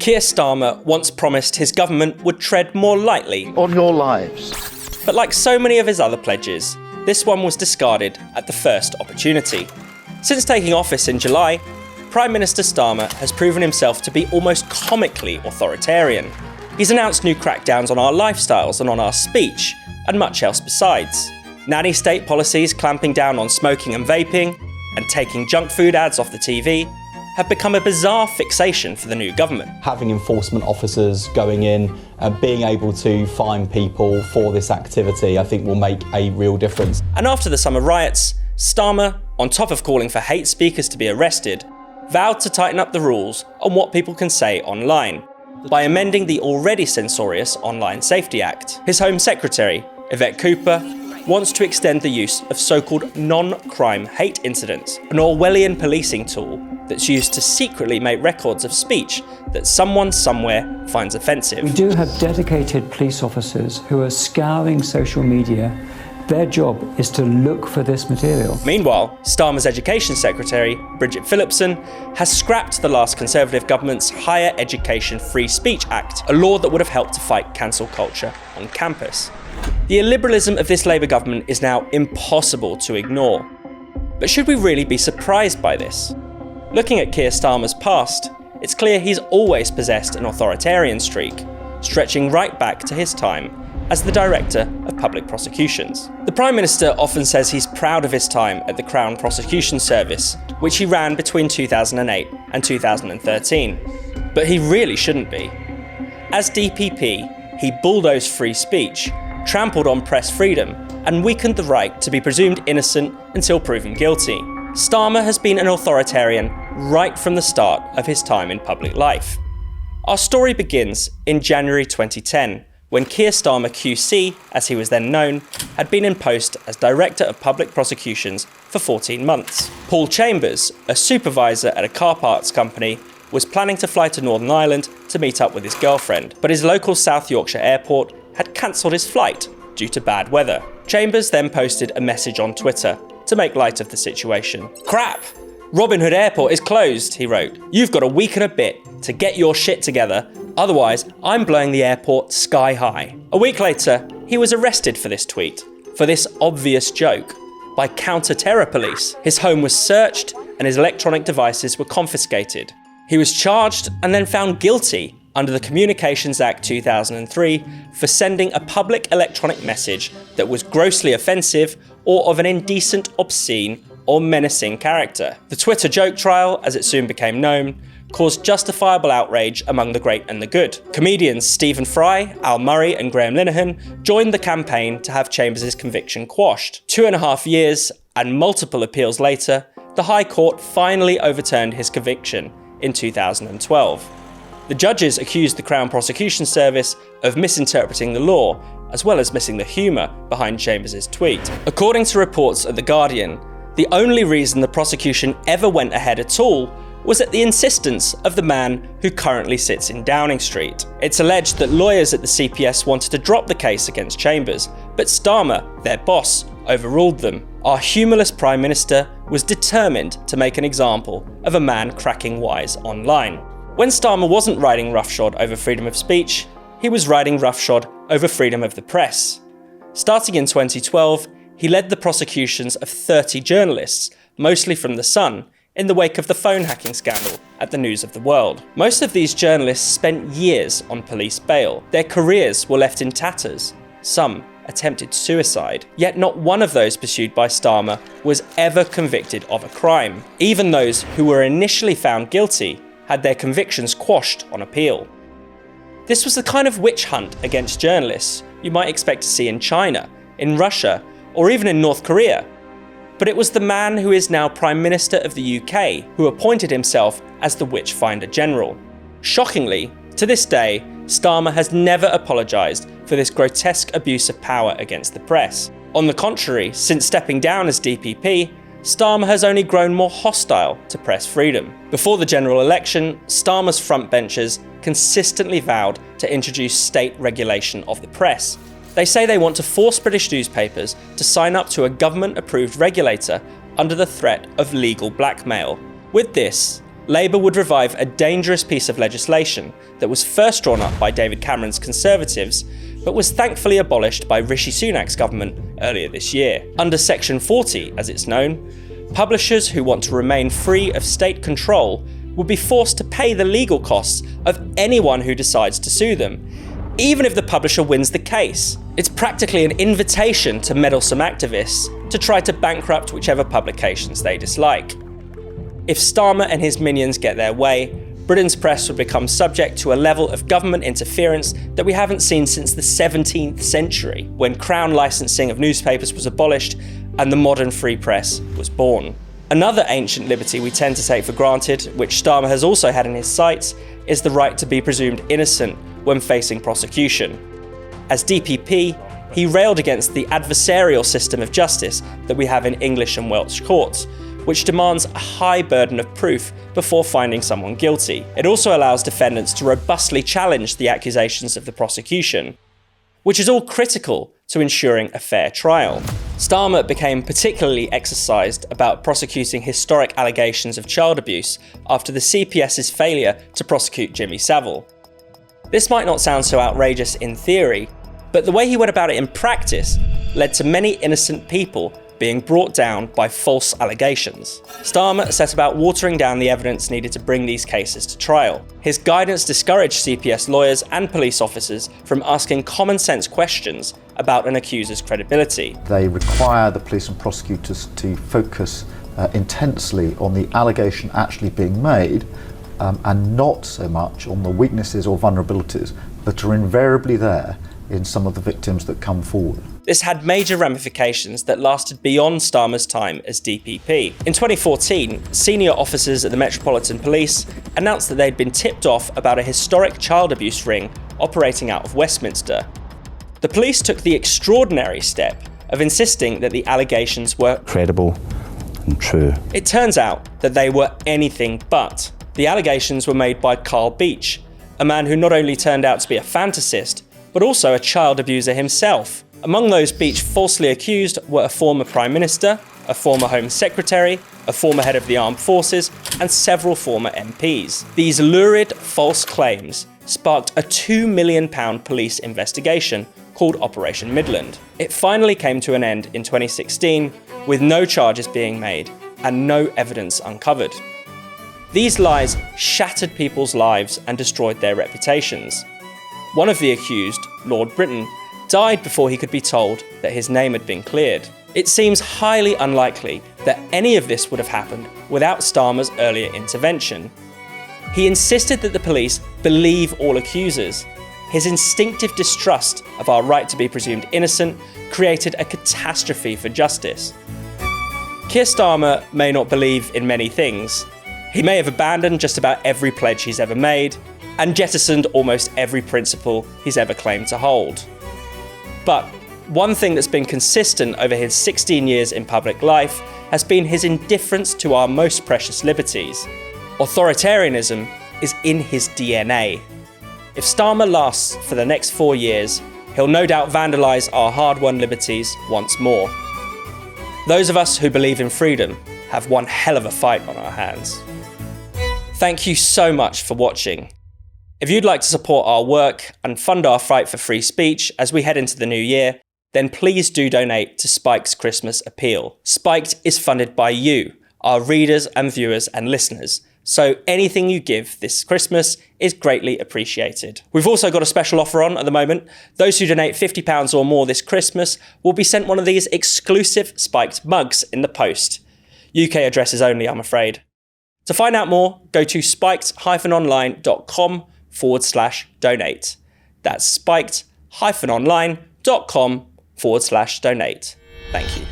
Keir Starmer once promised his government would tread more lightly on your lives. But like so many of his other pledges, this one was discarded at the first opportunity. Since taking office in July, Prime Minister Starmer has proven himself to be almost comically authoritarian. He's announced new crackdowns on our lifestyles and on our speech, and much else besides. Nanny state policies clamping down on smoking and vaping, and taking junk food ads off the TV, have become a bizarre fixation for the new government. Having enforcement officers going in and being able to fine people for this activity, I think will make a real difference. And after the summer riots, Starmer, on top of calling for hate speakers to be arrested, vowed to tighten up the rules on what people can say online by amending the already censorious Online Safety Act. His Home Secretary, Yvette Cooper, wants to extend the use of so-called non-crime hate incidents, an Orwellian policing tool that's used to secretly make records of speech that someone somewhere finds offensive. We do have dedicated police officers who are scouring social media. Their job is to look for this material. Meanwhile, Starmer's Education Secretary, Bridget Phillipson, has scrapped the last Conservative government's Higher Education Free Speech Act, a law that would have helped to fight cancel culture on campus. The illiberalism of this Labour government is now impossible to ignore. But should we really be surprised by this? Looking at Keir Starmer's past, it's clear he's always possessed an authoritarian streak, stretching right back to his time as the Director of Public Prosecutions. The Prime Minister often says he's proud of his time at the Crown Prosecution Service, which he ran between 2008 and 2013. But he really shouldn't be. As DPP, he bulldozed free speech, trampled on press freedom, and weakened the right to be presumed innocent until proven guilty. Starmer has been an authoritarian right from the start of his time in public life. Our story begins in January 2010, when Keir Starmer QC, as he was then known, had been in post as Director of Public Prosecutions for 14 months. Paul Chambers, a supervisor at a car parts company, was planning to fly to Northern Ireland to meet up with his girlfriend, but his local South Yorkshire airport had cancelled his flight due to bad weather. Chambers then posted a message on Twitter to make light of the situation. "Crap! Robin Hood Airport is closed," he wrote. "You've got a week and a bit to get your shit together, otherwise I'm blowing the airport sky high." A week later, he was arrested for this tweet, for this obvious joke, by counter-terror police. His home was searched and his electronic devices were confiscated. He was charged and then found guilty under the Communications Act 2003 for sending a public electronic message that was grossly offensive or of an indecent, obscene, or menacing character. The Twitter joke trial, as it soon became known, caused justifiable outrage among the great and the good. Comedians Stephen Fry, Al Murray and Graham Linehan joined the campaign to have Chambers' conviction quashed. 2.5 years and multiple appeals later, the High Court finally overturned his conviction in 2012. The judges accused the Crown Prosecution Service of misinterpreting the law, as well as missing the humour behind Chambers' tweet. According to reports at The Guardian, the only reason the prosecution ever went ahead at all was at the insistence of the man who currently sits in Downing Street. It's alleged that lawyers at the CPS wanted to drop the case against Chambers, but Starmer, their boss, overruled them. Our humourless Prime Minister was determined to make an example of a man cracking wise online. When Starmer wasn't riding roughshod over freedom of speech, he was riding roughshod over freedom of the press. Starting in 2012, he led the prosecutions of 30 journalists, mostly from The Sun, in the wake of the phone hacking scandal at the News of the World. Most of these journalists spent years on police bail. Their careers were left in tatters. Some attempted suicide. Yet not one of those pursued by Starmer was ever convicted of a crime. Even those who were initially found guilty had their convictions quashed on appeal. This was the kind of witch hunt against journalists you might expect to see in China, in Russia, or even in North Korea. But it was the man who is now Prime Minister of the UK who appointed himself as the Witchfinder General. Shockingly, to this day, Starmer has never apologised for this grotesque abuse of power against the press. On the contrary, since stepping down as DPP, Starmer has only grown more hostile to press freedom. Before the general election, Starmer's frontbenchers consistently vowed to introduce state regulation of the press. They say they want to force British newspapers to sign up to a government-approved regulator under the threat of legal blackmail. With this, Labour would revive a dangerous piece of legislation that was first drawn up by David Cameron's Conservatives, but was thankfully abolished by Rishi Sunak's government earlier this year. Under Section 40, as it's known, publishers who want to remain free of state control would be forced to pay the legal costs of anyone who decides to sue them, even if the publisher wins the case. It's practically an invitation to meddlesome activists to try to bankrupt whichever publications they dislike. If Starmer and his minions get their way, Britain's press would become subject to a level of government interference that we haven't seen since the 17th century, when Crown licensing of newspapers was abolished and the modern free press was born. Another ancient liberty we tend to take for granted, which Starmer has also had in his sights, is the right to be presumed innocent when facing prosecution. As DPP, he railed against the adversarial system of justice that we have in English and Welsh courts, which demands a high burden of proof before finding someone guilty. It also allows defendants to robustly challenge the accusations of the prosecution, which is all critical to ensuring a fair trial. Starmer became particularly exercised about prosecuting historic allegations of child abuse after the CPS's failure to prosecute Jimmy Savile. This might not sound so outrageous in theory, but the way he went about it in practice led to many innocent people being brought down by false allegations. Starmer set about watering down the evidence needed to bring these cases to trial. His guidance discouraged CPS lawyers and police officers from asking common sense questions about an accuser's credibility. They require the police and prosecutors to focus intensely on the allegation actually being made and not so much on the weaknesses or vulnerabilities that are invariably there in some of the victims that come forward. This had major ramifications that lasted beyond Starmer's time as DPP. In 2014, senior officers at the Metropolitan Police announced that they'd been tipped off about a historic child abuse ring operating out of Westminster. The police took the extraordinary step of insisting that the allegations were credible and true. It turns out that they were anything but. The allegations were made by Carl Beech, a man who not only turned out to be a fantasist, but also a child abuser himself. Among those Beech falsely accused were a former Prime Minister, a former Home Secretary, a former head of the Armed Forces, and several former MPs. These lurid, false claims sparked a £2 million police investigation called Operation Midland. It finally came to an end in 2016, with no charges being made and no evidence uncovered. These lies shattered people's lives and destroyed their reputations. One of the accused, Lord Britton, died before he could be told that his name had been cleared. It seems highly unlikely that any of this would have happened without Starmer's earlier intervention. He insisted that the police believe all accusers. His instinctive distrust of our right to be presumed innocent created a catastrophe for justice. Keir Starmer may not believe in many things. He may have abandoned just about every pledge he's ever made and jettisoned almost every principle he's ever claimed to hold. But one thing that's been consistent over his 16 years in public life has been his indifference to our most precious liberties. Authoritarianism is in his DNA. If Starmer lasts for the next 4 years, he'll no doubt vandalise our hard-won liberties once more. Those of us who believe in freedom have one hell of a fight on our hands. Thank you so much for watching. If you'd like to support our work and fund our fight for free speech as we head into the new year, then please do donate to Spike's Christmas Appeal. Spiked is funded by you, our readers and viewers and listeners, so anything you give this Christmas is greatly appreciated. We've also got a special offer on at the moment. Those who donate £50 or more this Christmas will be sent one of these exclusive Spiked mugs in the post. UK addresses only, I'm afraid. To find out more, go to spiked-online.com/donate. That's spiked-online.com/donate. Thank you.